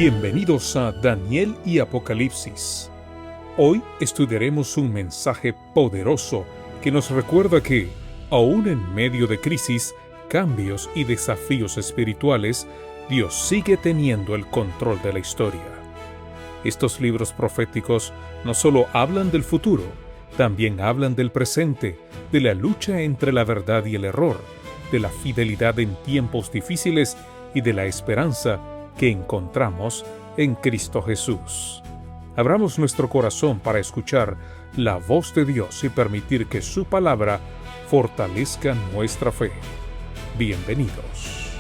Bienvenidos a Daniel y Apocalipsis. Hoy estudiaremos un mensaje poderoso que nos recuerda que, aún en medio de crisis, cambios y desafíos espirituales, Dios sigue teniendo el control de la historia. Estos libros proféticos no solo hablan del futuro, también hablan del presente, de la lucha entre la verdad y el error, de la fidelidad en tiempos difíciles y de la esperanza que encontramos en Cristo Jesús. Abramos nuestro corazón para escuchar la voz de Dios y permitir que su palabra fortalezca nuestra fe. Bienvenidos.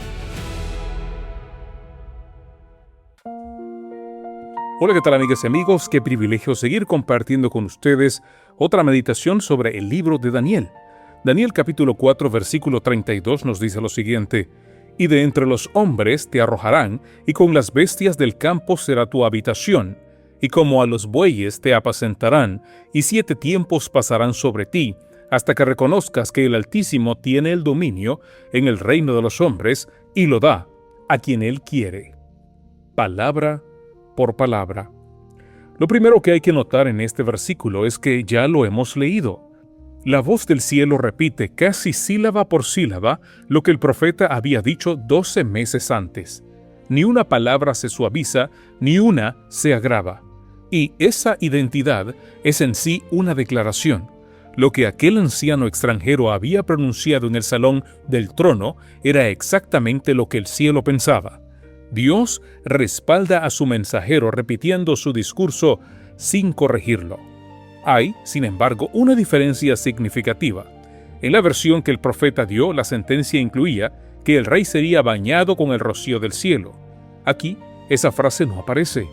Hola, ¿qué tal, amigas y amigos? Qué privilegio seguir compartiendo con ustedes otra meditación sobre el libro de Daniel. Daniel capítulo 4, versículo 32 nos dice lo siguiente: Y de entre los hombres te arrojarán, y con las bestias del campo será tu habitación, y como a los bueyes te apacentarán, y 7 tiempos pasarán sobre ti, hasta que reconozcas que el Altísimo tiene el dominio en el reino de los hombres, y lo da a quien Él quiere. Palabra por palabra. Lo primero que hay que notar en este versículo es que ya lo hemos leído. La voz del cielo repite casi sílaba por sílaba lo que el profeta había dicho 12 meses antes. Ni una palabra se suaviza, ni una se agrava. Y esa identidad es en sí una declaración. Lo que aquel anciano extranjero había pronunciado en el salón del trono era exactamente lo que el cielo pensaba. Dios respalda a su mensajero repitiendo su discurso sin corregirlo. Hay, sin embargo, una diferencia significativa. En la versión que el profeta dio, la sentencia incluía que el rey sería bañado con el rocío del cielo. Aquí, esa frase no aparece.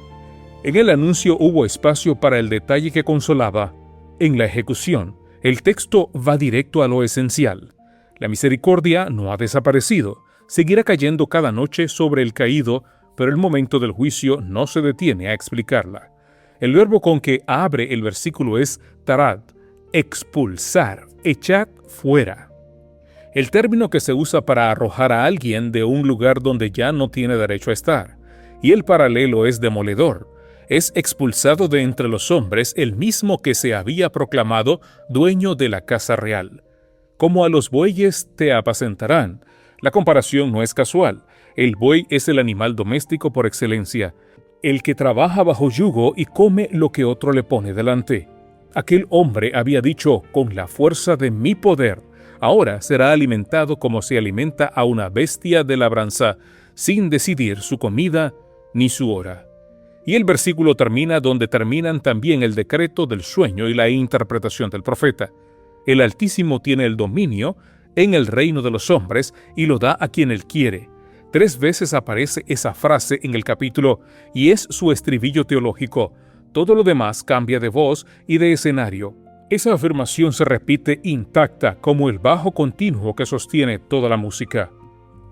En el anuncio hubo espacio para el detalle que consolaba. En la ejecución, el texto va directo a lo esencial. La misericordia no ha desaparecido. Seguirá cayendo cada noche sobre el caído, pero el momento del juicio no se detiene a explicarla. El verbo con que abre el versículo es tarad, expulsar, echar fuera. El término que se usa para arrojar a alguien de un lugar donde ya no tiene derecho a estar. Y el paralelo es demoledor. Es expulsado de entre los hombres el mismo que se había proclamado dueño de la casa real. Como a los bueyes te apacentarán. La comparación no es casual. El buey es el animal doméstico por excelencia, el que trabaja bajo yugo y come lo que otro le pone delante. Aquel hombre había dicho, con la fuerza de mi poder, ahora será alimentado como se alimenta a una bestia de labranza, sin decidir su comida ni su hora. Y el versículo termina donde terminan también el decreto del sueño y la interpretación del profeta. El Altísimo tiene el dominio en el reino de los hombres y lo da a quien Él quiere. 3 veces aparece esa frase en el capítulo y es su estribillo teológico. Todo lo demás cambia de voz y de escenario. Esa afirmación se repite intacta como el bajo continuo que sostiene toda la música.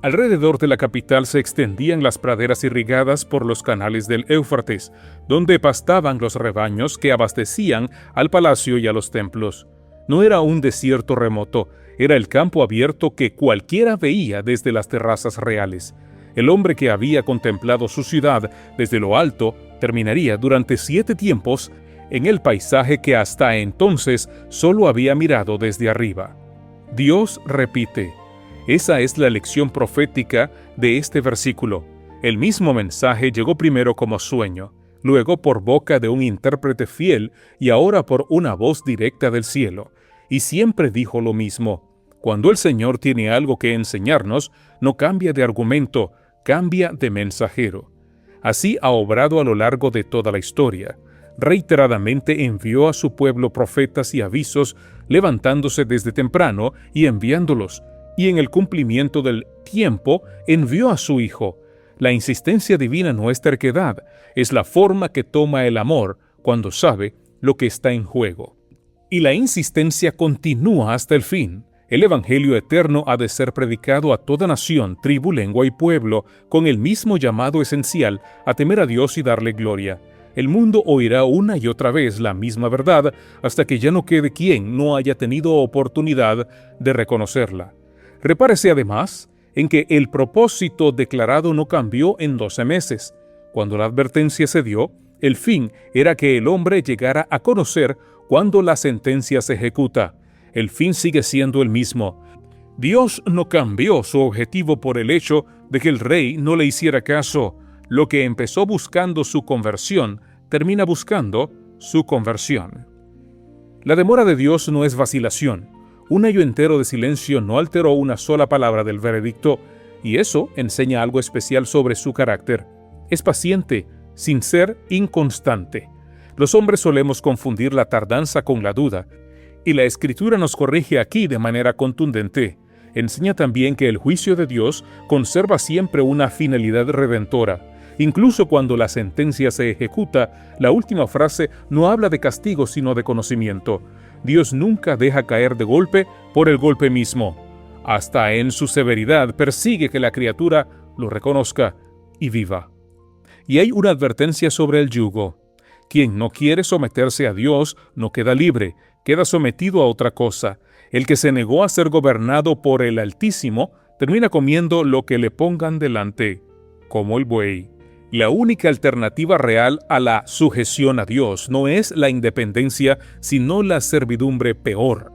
Alrededor de la capital se extendían las praderas irrigadas por los canales del Éufrates, donde pastaban los rebaños que abastecían al palacio y a los templos. No era un desierto remoto, era el campo abierto que cualquiera veía desde las terrazas reales. El hombre que había contemplado su ciudad desde lo alto terminaría durante 7 tiempos en el paisaje que hasta entonces solo había mirado desde arriba. Dios repite. Esa es la lección profética de este versículo. El mismo mensaje llegó primero como sueño, luego por boca de un intérprete fiel y ahora por una voz directa del cielo. Y siempre dijo lo mismo. Cuando el Señor tiene algo que enseñarnos, no cambia de argumento, cambia de mensajero. Así ha obrado a lo largo de toda la historia. Reiteradamente envió a su pueblo profetas y avisos, levantándose desde temprano y enviándolos. Y en el cumplimiento del tiempo envió a su Hijo. La insistencia divina no es terquedad, es la forma que toma el amor cuando sabe lo que está en juego. Y la insistencia continúa hasta el fin. El Evangelio eterno ha de ser predicado a toda nación, tribu, lengua y pueblo, con el mismo llamado esencial a temer a Dios y darle gloria. El mundo oirá una y otra vez la misma verdad hasta que ya no quede quien no haya tenido oportunidad de reconocerla. Repárese además en que el propósito declarado no cambió en 12 meses. Cuando la advertencia se dio, el fin era que el hombre llegara a conocer cuando la sentencia se ejecuta. El fin sigue siendo el mismo. Dios no cambió su objetivo por el hecho de que el rey no le hiciera caso. Lo que empezó buscando su conversión, termina buscando su conversión. La demora de Dios no es vacilación. Un año entero de silencio no alteró una sola palabra del veredicto, y eso enseña algo especial sobre su carácter. Es paciente, sin ser inconstante. Los hombres solemos confundir la tardanza con la duda, y la Escritura nos corrige aquí de manera contundente. Enseña también que el juicio de Dios conserva siempre una finalidad redentora. Incluso cuando la sentencia se ejecuta, la última frase no habla de castigo sino de conocimiento. Dios nunca deja caer de golpe por el golpe mismo. Hasta en su severidad persigue que la criatura lo reconozca y viva. Y hay una advertencia sobre el yugo. Quien no quiere someterse a Dios no queda libre, queda sometido a otra cosa. El que se negó a ser gobernado por el Altísimo termina comiendo lo que le pongan delante, como el buey. La única alternativa real a la sujeción a Dios no es la independencia, sino la servidumbre peor.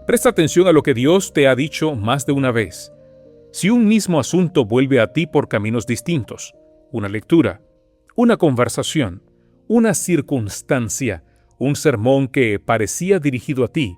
Presta atención a lo que Dios te ha dicho más de una vez. Si un mismo asunto vuelve a ti por caminos distintos, una lectura, una conversación, una circunstancia, un sermón que parecía dirigido a ti,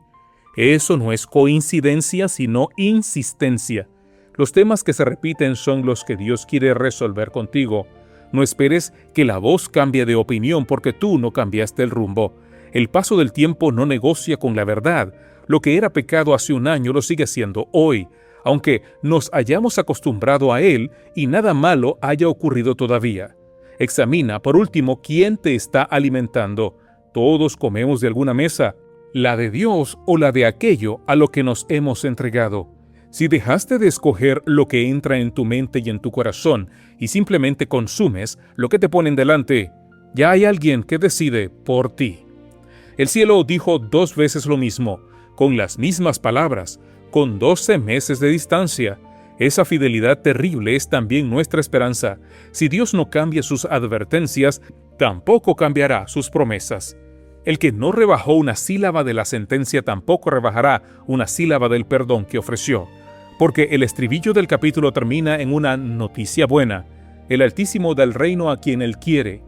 eso no es coincidencia, sino insistencia. Los temas que se repiten son los que Dios quiere resolver contigo. No esperes que la voz cambie de opinión porque tú no cambiaste el rumbo. El paso del tiempo no negocia con la verdad. Lo que era pecado hace un año lo sigue siendo hoy, aunque nos hayamos acostumbrado a él y nada malo haya ocurrido todavía. Examina, por último, quién te está alimentando. Todos comemos de alguna mesa, la de Dios o la de aquello a lo que nos hemos entregado. Si dejaste de escoger lo que entra en tu mente y en tu corazón y simplemente consumes lo que te ponen delante, ya hay alguien que decide por ti. El cielo dijo 2 veces lo mismo, con las mismas palabras, con 12 meses de distancia. Esa fidelidad terrible es también nuestra esperanza. Si Dios no cambia sus advertencias, tampoco cambiará sus promesas. El que no rebajó una sílaba de la sentencia tampoco rebajará una sílaba del perdón que ofreció. Porque el estribillo del capítulo termina en una noticia buena. El Altísimo da el reino a quien Él quiere,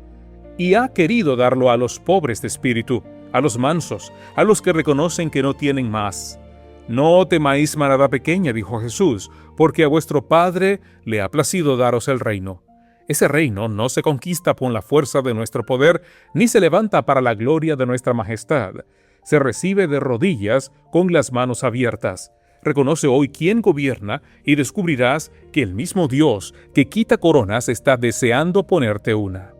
y ha querido darlo a los pobres de espíritu, a los mansos, a los que reconocen que no tienen más. No temáis manada pequeña, dijo Jesús, porque a vuestro Padre le ha placido daros el reino. Ese reino no se conquista con la fuerza de nuestro poder, ni se levanta para la gloria de nuestra majestad. Se recibe de rodillas con las manos abiertas. Reconoce hoy quién gobierna y descubrirás que el mismo Dios que quita coronas está deseando ponerte una.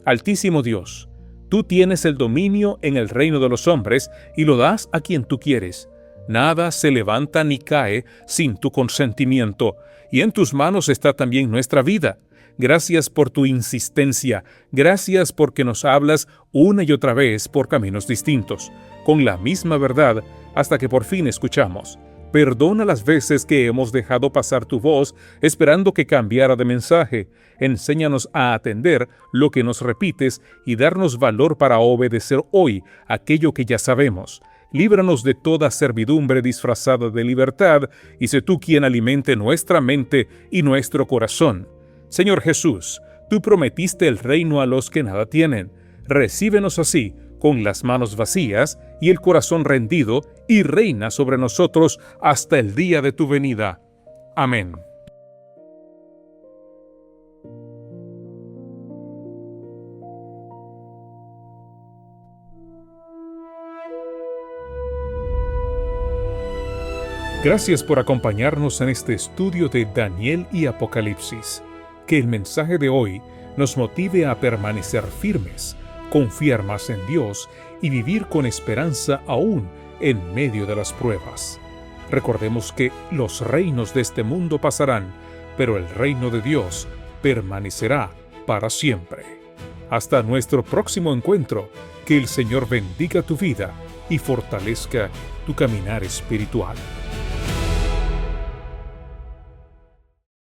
Altísimo Dios, tú tienes el dominio en el reino de los hombres y lo das a quien tú quieres. Nada se levanta ni cae sin tu consentimiento, y en tus manos está también nuestra vida. Gracias por tu insistencia, gracias porque nos hablas una y otra vez por caminos distintos, con la misma verdad, hasta que por fin escuchamos. Perdona las veces que hemos dejado pasar tu voz esperando que cambiara de mensaje. Enséñanos a atender lo que nos repites y darnos valor para obedecer hoy aquello que ya sabemos. Líbranos de toda servidumbre disfrazada de libertad y sé tú quien alimente nuestra mente y nuestro corazón. Señor Jesús, tú prometiste el reino a los que nada tienen. Recíbenos así, con las manos vacías y el corazón rendido, y reina sobre nosotros hasta el día de tu venida. Amén. Gracias por acompañarnos en este estudio de Daniel y Apocalipsis. Que el mensaje de hoy nos motive a permanecer firmes, confiar más en Dios y vivir con esperanza aún en medio de las pruebas. Recordemos que los reinos de este mundo pasarán, pero el reino de Dios permanecerá para siempre. Hasta nuestro próximo encuentro, que el Señor bendiga tu vida y fortalezca tu caminar espiritual.